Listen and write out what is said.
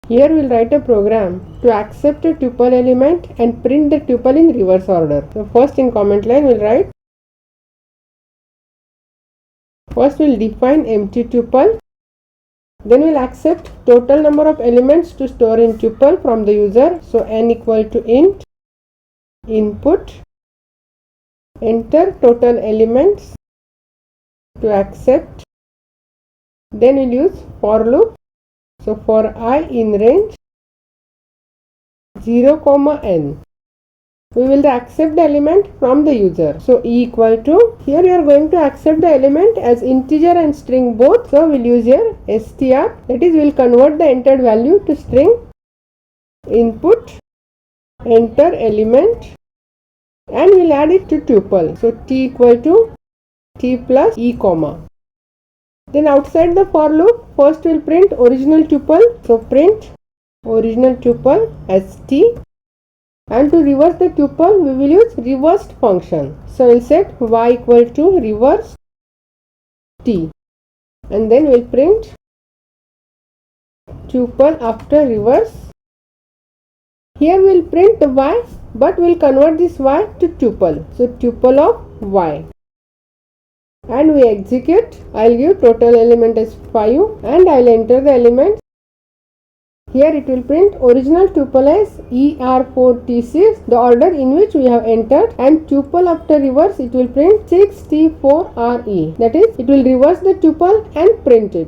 Here we will write a program to accept a tuple element and print the tuple in reverse order. So first in comment line we will write, first we will define empty tuple, then we will accept total number of elements to store in tuple from the user. So n equal to int input, enter total elements to accept, then we will use for loop. So for I in range 0, n, we will accept the element from the user. So E equal to, here we are going to accept the element as integer and string both. So we will use here str, that is we will convert the entered value to string, input, enter element, and we will add it to tuple. So T equal to T plus E comma. Then outside the for loop, first we will print original tuple. So print original tuple as T, and to reverse the tuple we will use reversed function. So we will set y equal to reverse T, and then we will print tuple after reverse. Here we will print the y, but we will convert this y to tuple. So tuple of y. And we execute. I will give total element as 5 and I will enter the element. Here it will print original tuple as ER4T6, the order in which we have entered, and tuple after reverse it will print 6T4RE, that is it will reverse the tuple and print it.